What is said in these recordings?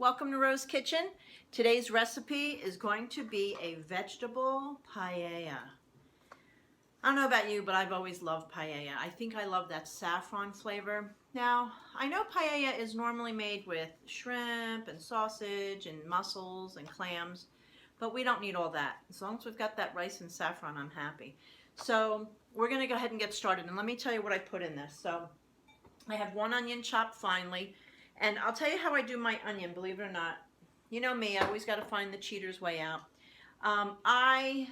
welcome to Rose Kitchen. Today's recipe is going to be a vegetable paella. I don't know about you, but I've always loved paella. I think I love that saffron flavor. Now, I know paella is normally made with shrimp and sausage and mussels and clams, but we don't need all that. As long as we've got that rice and saffron, I'm happy. So we're going to go ahead and get started, and let me tell you what I put in this. So I have one onion chopped finely. And I'll tell you how I do my onion, believe it or not. You know me, I always got to find the cheater's way out. I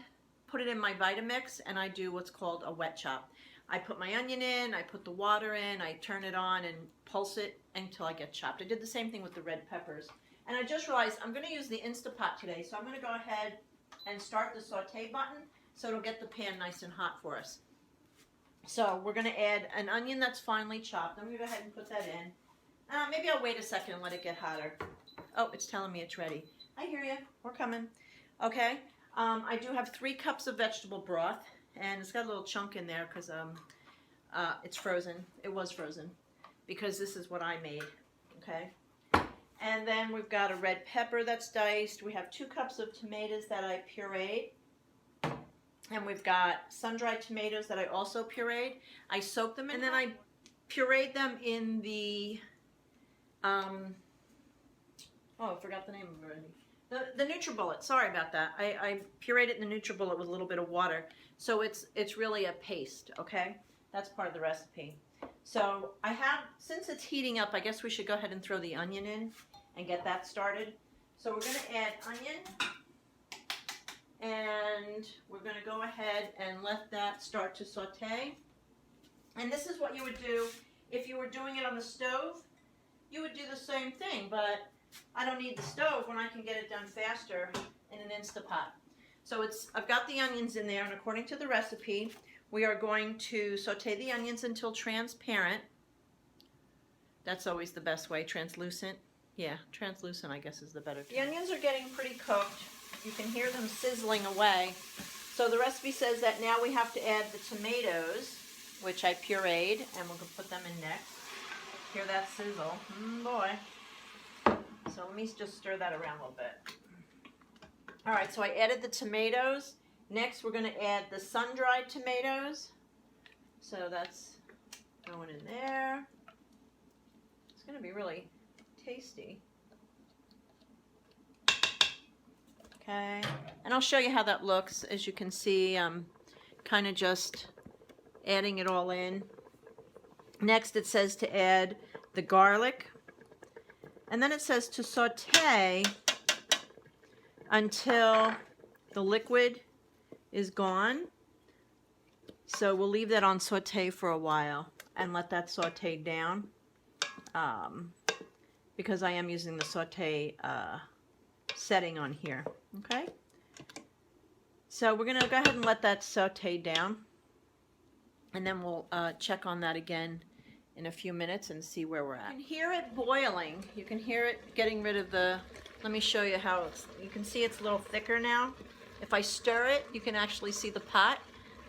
put it in my Vitamix and I do what's called a wet chop. I put my onion in, I put the water in, I turn it on and pulse it until I get chopped. I did the same thing with the red peppers. And I just realized I'm going to use the Instapot today, so I'm going to go ahead and start the saute button so it'll get the pan nice and hot for us. So we're going to add an onion that's finely chopped. I'm going to go ahead and put that in. Maybe I'll wait a second and let it get hotter. Oh, it's telling me it's ready. I hear you. We're coming. Okay. I do have 3 cups of vegetable broth, and it's got a little chunk in there because it's frozen. It was frozen because this is what I made. Okay. And then we've got a red pepper that's diced. We have 2 cups of tomatoes that I pureed. And we've got sun-dried tomatoes that I also pureed. I soaked them in, and then I pureed them in the oh, I forgot the name of it already. The NutriBullet. Sorry about that. I pureed it in the NutriBullet with a little bit of water, so it's really a paste. Okay, that's part of the recipe. So I have, since it's heating up, I guess we should go ahead and throw the onion in and get that started. So we're going to add onion, and we're going to go ahead and let that start to saute. And this is what you would do if you were doing it on the stove. You would do the same thing, but I don't need the stove when I can get it done faster in an Instapot. So I've got the onions in there, and according to the recipe, we are going to saute the onions until transparent. That's always the best way, translucent. Yeah, translucent I guess is the better term. The onions are getting pretty cooked. You can hear them sizzling away. So the recipe says that now we have to add the tomatoes, which I pureed, and we're going to put them in next. Hear that sizzle? Boy. So let me just stir that around a little bit. Alright, so I added the tomatoes. Next we're going to add the sun-dried tomatoes. So that's going in there. It's going to be really tasty. Okay, and I'll show you how that looks. As you can see, I'm kind of just adding it all in. Next it says to add the garlic, and then it says to saute until the liquid is gone. So we'll leave that on saute for a while and let that saute down, because I am using the saute setting on here. Okay, so we're going to go ahead and let that saute down, and then we'll check on that again in a few minutes and see where we're at. You can hear it boiling. You can hear it getting rid of the, let me show you how you can see it's a little thicker now. If I stir it, you can actually see the pot.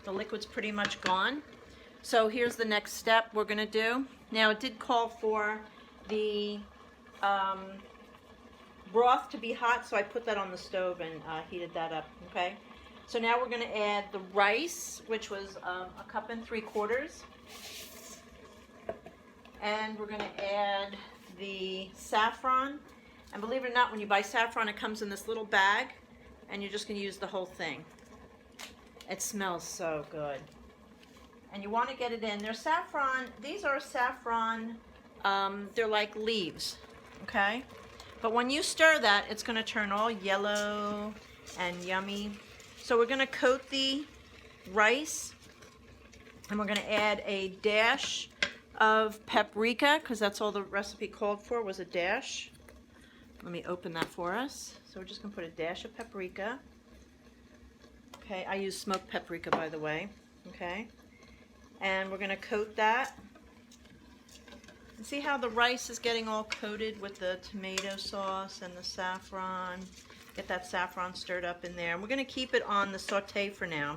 The liquid's pretty much gone. So here's the next step we're going to do. Now it did call for the broth to be hot, so I put that on the stove and heated that up. Okay, so now we're going to add the rice, which was 1 3/4 cups. And we're going to add the saffron. And believe it or not, when you buy saffron, it comes in this little bag, and you're just going to use the whole thing. It smells so good. And you want to get it in. They're saffron. These are saffron. They're like leaves. Okay? But when you stir that, it's going to turn all yellow and yummy. So we're going to coat the rice, and we're going to add a dash of paprika, because that's all the recipe called for, was a dash. Let me open that for us. So we're just going to put a dash of paprika. Okay, I use smoked paprika, by the way. Okay, and we're going to coat that. And see how the rice is getting all coated with the tomato sauce and the saffron. Get that saffron stirred up in there. And we're going to keep it on the saute for now.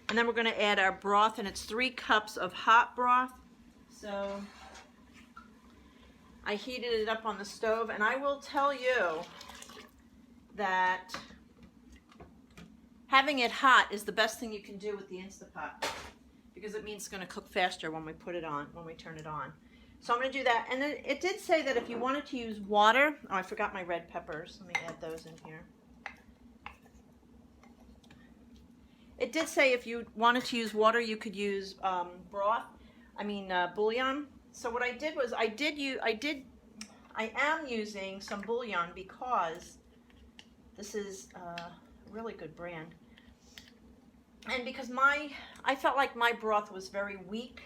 And then we're going to add our broth, and it's 3 cups of hot broth. So I heated it up on the stove, and I will tell you that having it hot is the best thing you can do with the Instapot, because it means it's going to cook faster when we put it on, when we turn it on. So I'm going to do that. And then it did say that if you wanted to use water, oh, I forgot my red peppers. Let me add those in here. It did say if you wanted to use water, you could use broth. Bouillon. So what I did was I am using some bouillon because this is a really good brand. And because I felt like my broth was very weak,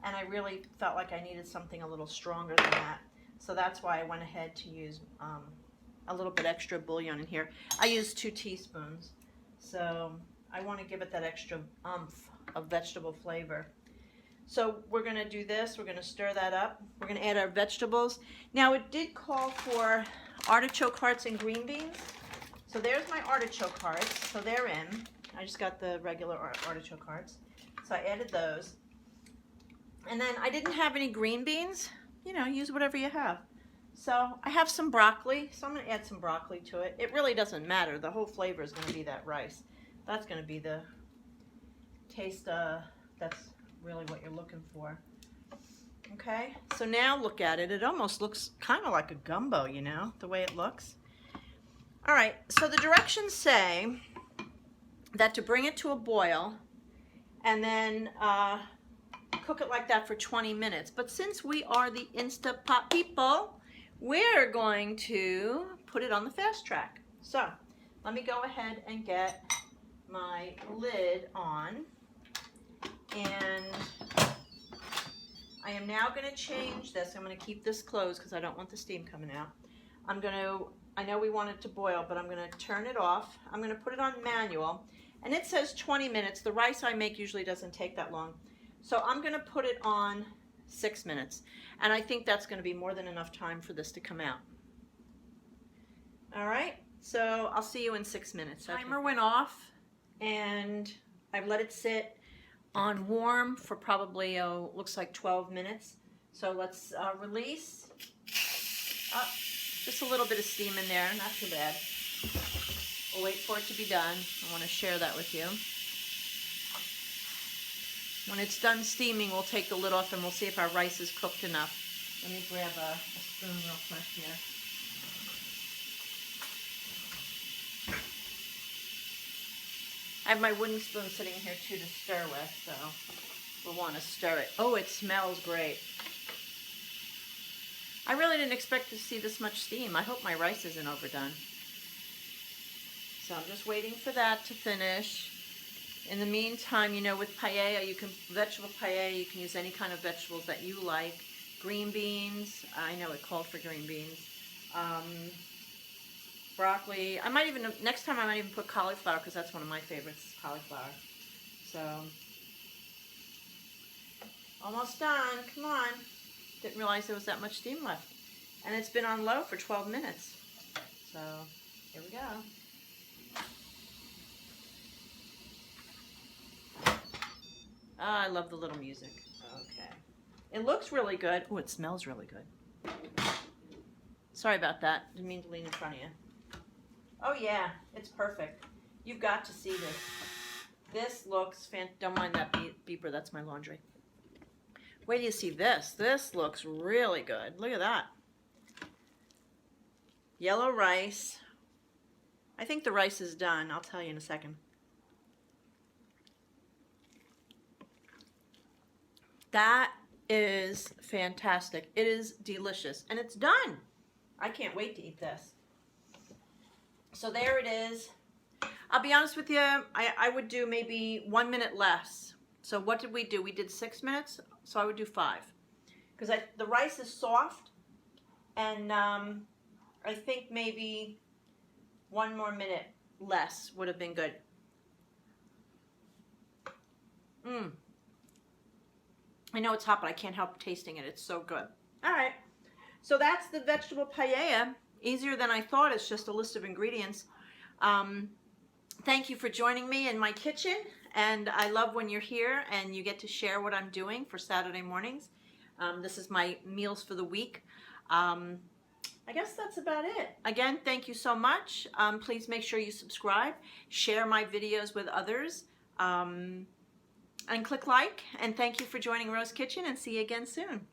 and I really felt like I needed something a little stronger than that. So that's why I went ahead to use a little bit extra bouillon in here. I used 2 teaspoons. So I want to give it that extra oomph of vegetable flavor. So we're going to do this. We're going to stir that up. We're going to add our vegetables. Now it did call for artichoke hearts and green beans. So there's my artichoke hearts. So they're in. I just got the regular artichoke hearts. So I added those. And then I didn't have any green beans. You know, use whatever you have. So I have some broccoli. So I'm going to add some broccoli to it. It really doesn't matter. The whole flavor is going to be that rice. That's going to be the taste that's really what you're looking for. Okay, so now look at it. It almost looks kind of like a gumbo, you know, the way it looks. All right, so the directions say that to bring it to a boil and then cook it like that for 20 minutes. But since we are the Instapot people, we're going to put it on the fast track. So let me go ahead and get my lid on, and I am now going to change this. I'm going to keep this closed because I don't want the steam coming out. I know we want it to boil, but I'm going to turn it off. I'm going to put it on manual, and it says 20 minutes. The rice I make usually doesn't take that long. So I'm going to put it on 6 minutes, and I think that's going to be more than enough time for this to come out. All right, so I'll see you in 6 minutes. Okay. Timer went off, and I've let it sit on warm for probably, looks like 12 minutes. So let's release. Just a little bit of steam in there, not too bad. We'll wait for it to be done. I want to share that with you. When it's done steaming, we'll take the lid off and we'll see if our rice is cooked enough. Let me grab a spoon real quick here. I have my wooden spoon sitting here too to stir with, so we'll want to stir it. Oh, it smells great. I really didn't expect to see this much steam. I hope my rice isn't overdone. So I'm just waiting for that to finish. In the meantime, you know, with paella, vegetable paella, you can use any kind of vegetables that you like. Green beans, I know it called for green beans. Broccoli. Next time I might even put cauliflower, because that's one of my favorites, cauliflower. So, almost done. Come on. Didn't realize there was that much steam left. And it's been on low for 12 minutes. So, here we go. Oh, I love the little music. Okay. It looks really good. Oh, it smells really good. Sorry about that. Didn't mean to lean in front of you. Oh yeah, it's perfect. You've got to see this. This looks don't mind that beeper, that's my laundry. Wait till you see this. This looks really good. Look at that. Yellow rice. I think the rice is done. I'll tell you in a second. That is fantastic. It is delicious. And it's done. I can't wait to eat this. So there it is. I'll be honest with you, I would do maybe 1 minute less. So what did we do? We did 6 minutes, so I would do 5. Because the rice is soft, and I think maybe 1 more minute less would have been good. I know it's hot, but I can't help tasting it. It's so good. All right. So that's the vegetable paella. Easier than I thought. It's just a list of ingredients. Thank you for joining me in my kitchen. And I love when you're here and you get to share what I'm doing for Saturday mornings. This is my meals for the week. I guess that's about it. Again, thank you so much. Please make sure you subscribe, share my videos with others, and click like. And thank you for joining Rose Kitchen, and see you again soon.